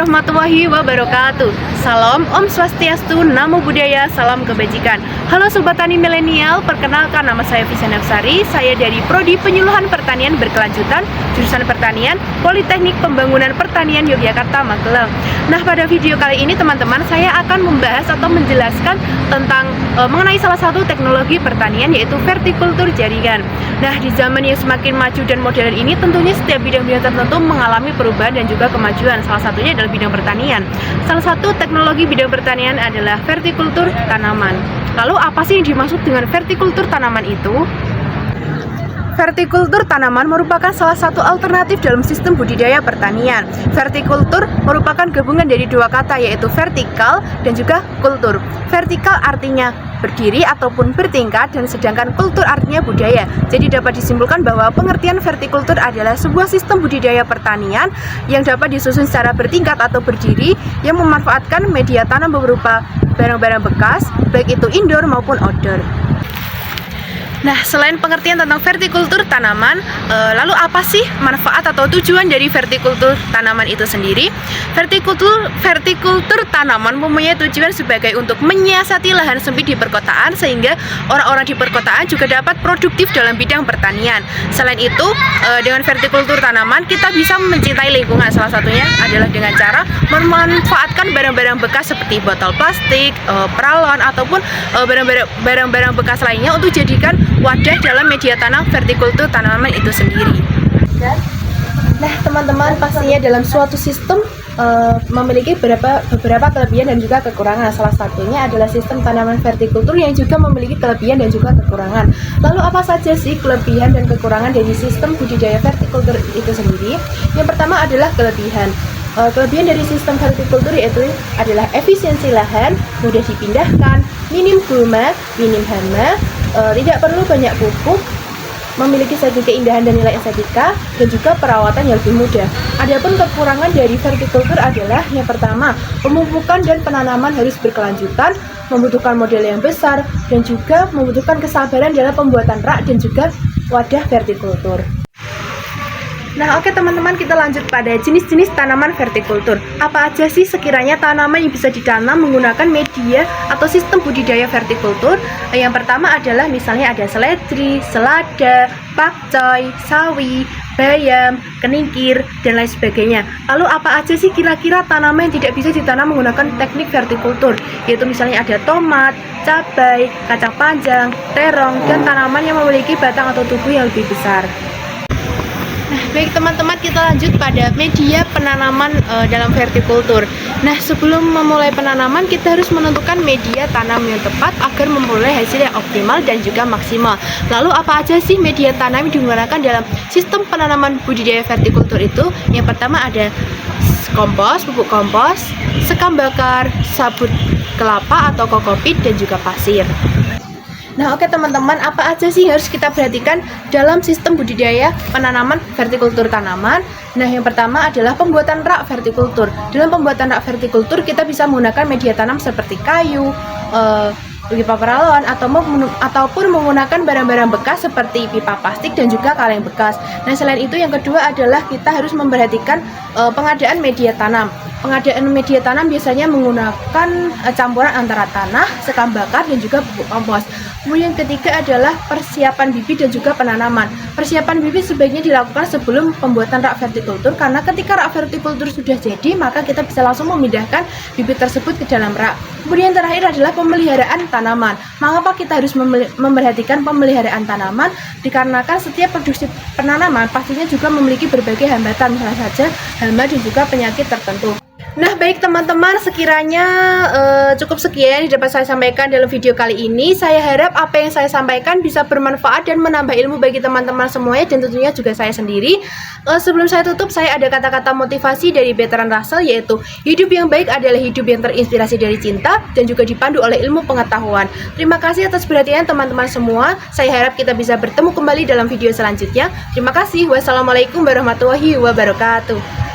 warahmatullahi wabarakatuh. Salam Om Swastiastu, Namo Buddhaya, salam kebajikan. Halo Sobat Tani Milenial, perkenalkan nama saya Visa Nafsari. Saya dari Prodi Penyuluhan Pertanian Berkelanjutan, jurusan Pertanian, Politeknik Pembangunan Pertanian Yogyakarta, Magelang. Nah, pada video kali ini teman-teman, saya akan membahas atau menjelaskan tentang mengenai salah satu teknologi pertanian, yaitu vertikultur jaringan. Nah, di zaman yang semakin maju dan modern ini, tentunya setiap bidang-bidang tertentu mengalami perubahan dan juga kemajuan. Salah satunya adalah bidang pertanian. Salah satu teknologi bidang pertanian adalah vertikultur tanaman. Lalu apa sih yang dimaksud dengan vertikultur tanaman itu? Vertikultur tanaman merupakan salah satu alternatif dalam sistem budidaya pertanian. Vertikultur merupakan gabungan dari dua kata, yaitu vertikal dan juga kultur. Vertikal artinya berdiri ataupun bertingkat, dan sedangkan kultur artinya budaya. Jadi dapat disimpulkan bahwa pengertian vertikultur adalah sebuah sistem budidaya pertanian yang dapat disusun secara bertingkat atau berdiri, yang memanfaatkan media tanam berupa barang-barang bekas, baik itu indoor maupun outdoor. Nah, selain pengertian tentang vertikultur tanaman, lalu apa sih manfaat atau tujuan dari vertikultur tanaman itu sendiri? Vertikultur tanaman mempunyai tujuan sebagai untuk menyiasati lahan sempit di perkotaan, sehingga orang-orang di perkotaan juga dapat produktif dalam bidang pertanian. Selain itu, dengan vertikultur tanaman kita bisa mencintai lingkungan. Salah satunya adalah dengan cara memanfaatkan barang-barang bekas seperti botol plastik, peralon, ataupun barang-barang bekas lainnya untuk jadikan wadah dalam media tanam vertikultur tanaman itu sendiri. Nah, teman-teman, pastinya dalam suatu sistem memiliki beberapa kelebihan dan juga kekurangan. Salah satunya adalah sistem tanaman vertikultur yang juga memiliki kelebihan dan juga kekurangan. Lalu apa saja sih kelebihan dan kekurangan dari sistem budidaya vertikultur itu sendiri? Yang pertama adalah kelebihan. Kelebihan dari sistem vertikultur yaitu adalah efisiensi lahan, mudah dipindahkan, minim gulma, minim hama, tidak perlu banyak pupuk, memiliki segi keindahan dan nilai estetika, dan juga perawatan yang lebih mudah. Adapun kekurangan dari vertikultur adalah yang pertama, pemupukan dan penanaman harus berkelanjutan, membutuhkan modal yang besar, dan juga membutuhkan kesabaran dalam pembuatan rak dan juga wadah vertikultur. Nah, oke teman-teman, kita lanjut pada jenis-jenis tanaman vertikultur. Apa aja sih sekiranya tanaman yang bisa ditanam menggunakan media atau sistem budidaya vertikultur? Yang pertama adalah misalnya ada seledri, selada, pakcoy, sawi, bayam, keningkir, dan lain sebagainya. Lalu apa aja sih kira-kira tanaman yang tidak bisa ditanam menggunakan teknik vertikultur? Yaitu misalnya ada tomat, cabai, kacang panjang, terong, dan tanaman yang memiliki batang atau tubuh yang lebih besar. Nah, baik teman-teman, kita lanjut pada media penanaman dalam vertikultur. Nah, sebelum memulai penanaman, kita harus menentukan media tanam yang tepat agar memperoleh hasil yang optimal dan juga maksimal. Lalu apa aja sih media tanam yang digunakan dalam sistem penanaman budidaya vertikultur itu? Yang pertama ada kompos, pupuk kompos, sekam bakar, sabut kelapa atau kokopit, dan juga pasir. Nah, oke teman-teman, apa aja sih yang harus kita perhatikan dalam sistem budidaya penanaman vertikultur tanaman? Nah, yang pertama adalah pembuatan rak vertikultur. Dalam pembuatan rak vertikultur, kita bisa menggunakan media tanam seperti kayu, pipa peralon, ataupun menggunakan barang-barang bekas seperti pipa plastik dan juga kaleng bekas. Nah, selain itu yang kedua adalah kita harus memperhatikan pengadaan media tanam. Pengadaan media tanam biasanya menggunakan campuran antara tanah, sekam bakar, dan juga pupuk kompos. Kemudian yang ketiga adalah persiapan bibit dan juga penanaman. Persiapan bibit sebaiknya dilakukan sebelum pembuatan rak vertikultur, karena ketika rak vertikultur sudah jadi, maka kita bisa langsung memindahkan bibit tersebut ke dalam rak. Kemudian yang terakhir adalah pemeliharaan tanaman. Mengapa kita harus memperhatikan pemeliharaan tanaman? Dikarenakan setiap produksi penanaman pastinya juga memiliki berbagai hambatan, salah saja hama dan juga penyakit tertentu. Nah, baik teman-teman, sekiranya cukup sekian yang dapat saya sampaikan dalam video kali ini. Saya harap apa yang saya sampaikan bisa bermanfaat dan menambah ilmu bagi teman-teman semuanya, dan tentunya juga saya sendiri. Sebelum saya tutup, saya ada kata-kata motivasi dari Bertrand Russell, yaitu hidup yang baik adalah hidup yang terinspirasi dari cinta dan juga dipandu oleh ilmu pengetahuan. Terima kasih atas perhatian teman-teman semua. Saya harap kita bisa bertemu kembali dalam video selanjutnya. Terima kasih. Wassalamualaikum warahmatullahi wabarakatuh.